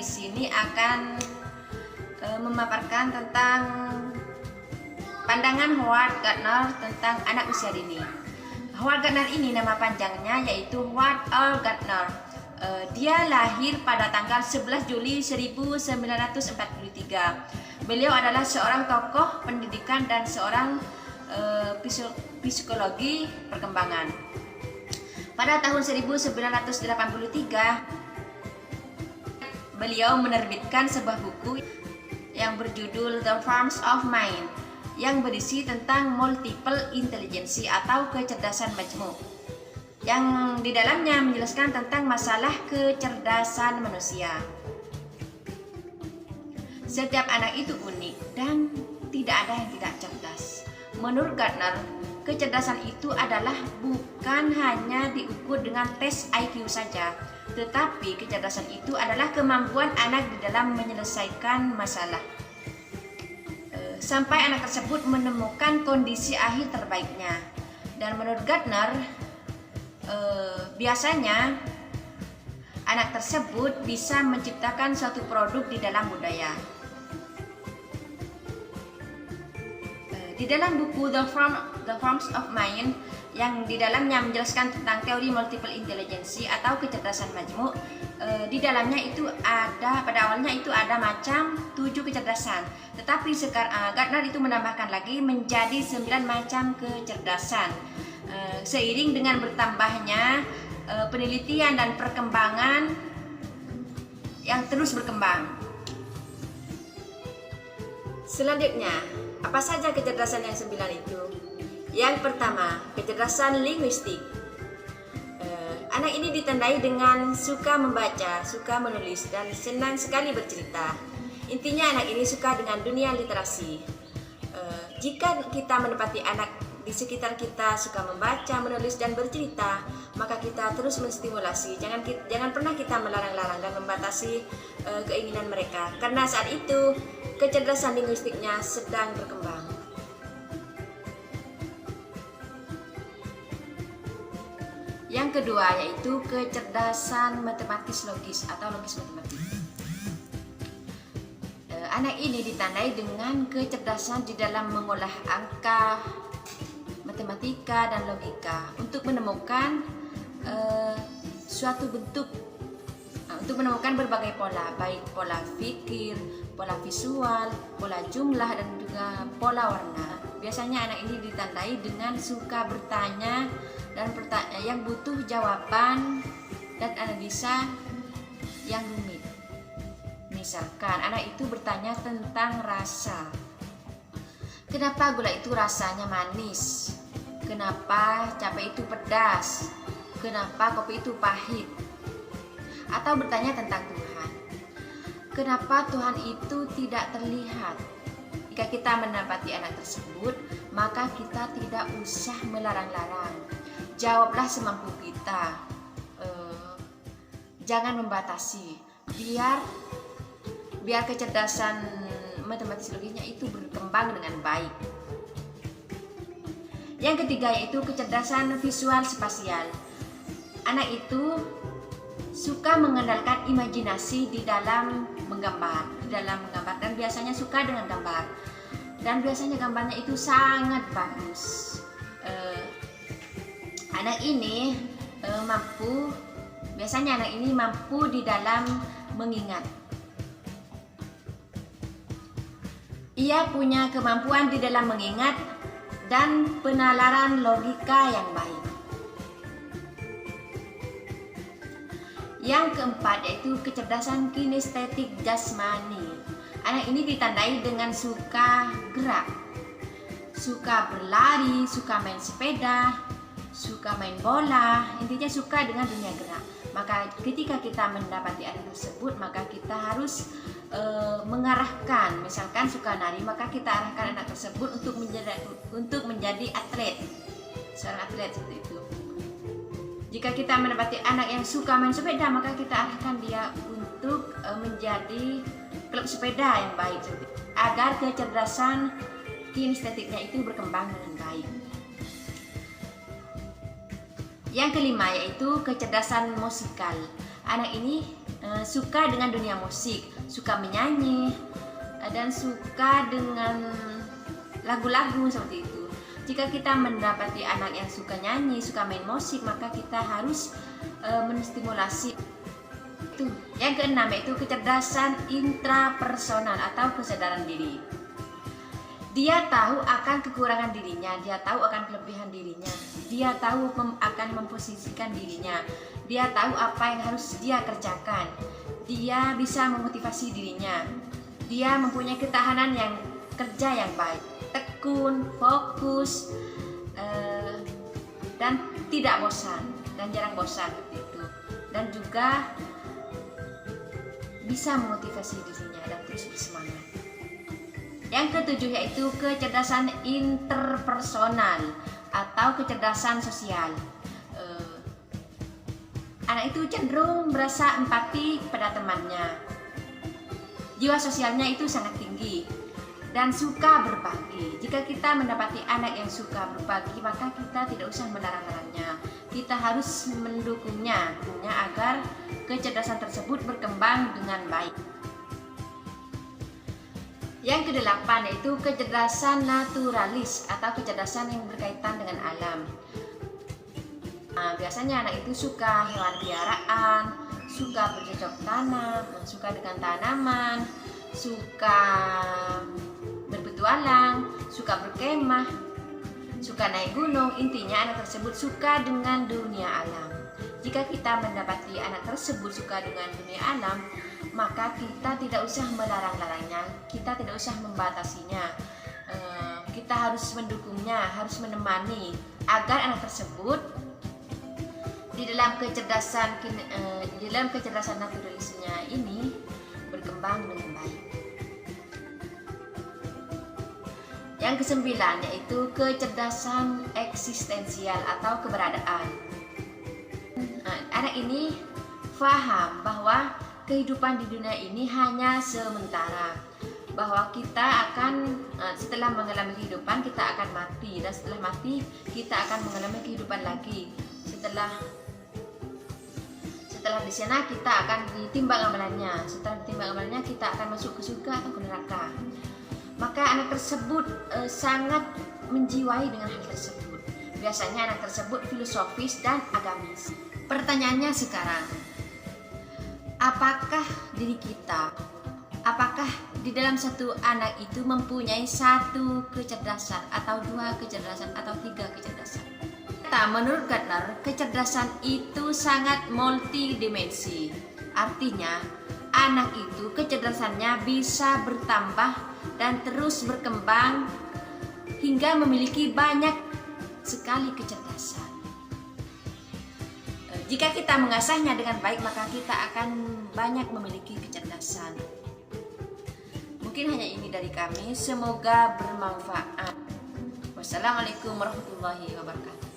di sini akan memaparkan tentang pandangan Howard Gardner tentang anak usia dini. Howard Gardner ini nama panjangnya yaitu Howard Earl Gardner. Dia lahir pada tanggal 11 Juli 1943. Beliau adalah seorang tokoh pendidikan dan seorang psikologi perkembangan. Pada tahun 1983, beliau menerbitkan sebuah buku yang berjudul The Forms of Mind yang berisi tentang multiple intelligence atau kecerdasan majmuk, yang di dalamnya menjelaskan tentang masalah kecerdasan manusia. Setiap anak itu unik dan tidak ada yang tidak cerdas. Menurut Gardner, kecerdasan itu adalah bukan hanya diukur dengan tes IQ saja, tetapi kecerdasan itu adalah kemampuan anak di dalam menyelesaikan masalah sampai anak tersebut menemukan kondisi akhir terbaiknya. Dan menurut Gardner, biasanya anak tersebut bisa menciptakan suatu produk di dalam budaya. Di dalam buku The Forms of Mind yang di dalamnya menjelaskan tentang teori multiple intelligence atau kecerdasan majmuk, di dalamnya itu ada, pada awalnya itu ada macam 7 kecerdasan, tetapi sekarang Gardner itu menambahkan lagi menjadi 9 macam kecerdasan. Seiring dengan bertambahnya penelitian dan perkembangan yang terus berkembang. Selanjutnya, apa saja kecerdasan yang 9 itu? Yang pertama, kecerdasan linguistik. Anak ini ditandai dengan suka membaca, suka menulis, dan senang sekali bercerita. Intinya anak ini suka dengan dunia literasi. Jika kita mendapati anak di sekitar kita suka membaca, menulis, dan bercerita, maka kita terus menstimulasi. Jangan pernah kita melarang-larang dan membatasi keinginan mereka, karena saat itu kecerdasan linguistiknya sedang berkembang. Yang kedua yaitu kecerdasan matematis logis atau logis matematik. Anak ini ditandai dengan kecerdasan di dalam mengolah angka, matematika, dan logika untuk menemukan suatu bentuk, untuk menemukan berbagai pola, baik pola pikir, pola visual, pola jumlah, dan juga pola warna. Biasanya anak ini ditandai dengan suka bertanya dan yang butuh jawaban dan analisa yang rumit. Misalkan anak itu bertanya tentang rasa. Kenapa gula itu rasanya manis? Kenapa cabai itu pedas? Kenapa kopi itu pahit? Atau bertanya tentang Tuhan. Kenapa Tuhan itu tidak terlihat? Jika kita mendapati anak tersebut, maka kita tidak usah melarang-larang. Jawablah semampu kita. Jangan membatasi. Biar kecerdasan matematis logisnya itu berkembang dengan baik. Yang ketiga yaitu kecerdasan visual spasial. Anak itu suka mengandalkan imajinasi di dalam menggambar, dan biasanya suka dengan gambar. Dan biasanya gambarnya itu sangat bagus. Anak ini biasanya anak ini mampu di dalam mengingat. Ia punya kemampuan di dalam mengingat dan penalaran logika yang baik. Yang keempat yaitu kecerdasan kinestetik jasmani. Anak ini ditandai dengan suka gerak, suka berlari, suka main sepeda, suka main bola, intinya suka dengan dunia gerak. Maka ketika kita mendapati anak tersebut, maka kita harus mengarahkan, misalkan suka nari, maka kita arahkan anak tersebut untuk menjadi atlet, seorang atlet seperti itu. Jika kita mendapati anak yang suka main sepeda, maka kita arahkan dia untuk menjadi klub sepeda yang baik, agar kecerdasan kinestetiknya itu berkembang dengan baik. Yang kelima yaitu kecerdasan musikal. anak ini suka dengan dunia musik, suka menyanyi, dan suka dengan lagu-lagu seperti itu. Jika kita mendapati anak yang suka nyanyi, suka main musik, maka kita harus menstimulasi itu. Yang keenam yaitu kecerdasan intrapersonal atau kesadaran diri. Dia tahu akan kekurangan dirinya, dia tahu akan kelebihan dirinya, dia tahu akan memposisikan dirinya, dia tahu apa yang harus dia kerjakan, dia bisa memotivasi dirinya, dia mempunyai ketahanan yang kerja yang baik, tekun, fokus, dan tidak bosan, dan jarang bosan gitu. Dan juga bisa memotivasi dirinya dan terus bersemangat. Yang ketujuh yaitu kecerdasan interpersonal atau kecerdasan sosial. Anak itu cenderung merasa empati pada temannya. Jiwa sosialnya itu sangat tinggi dan suka berbagi. Jika kita mendapati anak yang suka berbagi, maka kita tidak usah melarang-larangnya. Kita harus mendukungnya agar kecerdasan tersebut berkembang dengan baik. Yang kedelapan yaitu kecerdasan naturalis atau kecerdasan yang berkaitan dengan alam. Biasanya anak itu suka hewan peliharaan, suka bercocok tanam, suka dengan tanaman, suka berpetualang, suka berkemah, suka naik gunung. Intinya anak tersebut suka dengan dunia alam. Jika kita mendapati anak tersebut suka dengan dunia alam, maka kita tidak usah melarang-larangnya, kita tidak usah membatasinya. Kita harus mendukungnya, harus menemani agar anak tersebut di dalam kecerdasan naturalisnya ini berkembang dengan baik. Yang kesembilan yaitu kecerdasan eksistensial atau keberadaan. Anak ini paham bahwa kehidupan di dunia ini hanya sementara, bahwa kita akan setelah mengalami kehidupan kita akan mati, dan setelah mati kita akan mengalami kehidupan lagi. Setelah di sana kita akan ditimbang amalannya, setelah ditimbang amalannya kita akan masuk ke surga atau ke neraka. Maka anak tersebut sangat menjiwai dengan hal tersebut. Biasanya anak tersebut filosofis dan agamis. Pertanyaannya sekarang, apakah diri kita, apakah di dalam satu anak itu mempunyai satu kecerdasan atau dua kecerdasan atau tiga kecerdasan? Menurut Gardner, kecerdasan itu sangat multidimensi. Artinya, anak itu kecerdasannya bisa bertambah dan terus berkembang hingga memiliki banyak sekali kecerdasan. Jika kita mengasahnya dengan baik, maka kita akan banyak memiliki kecerdasan. Mungkin hanya ini dari kami. Semoga bermanfaat. Wassalamualaikum warahmatullahi wabarakatuh.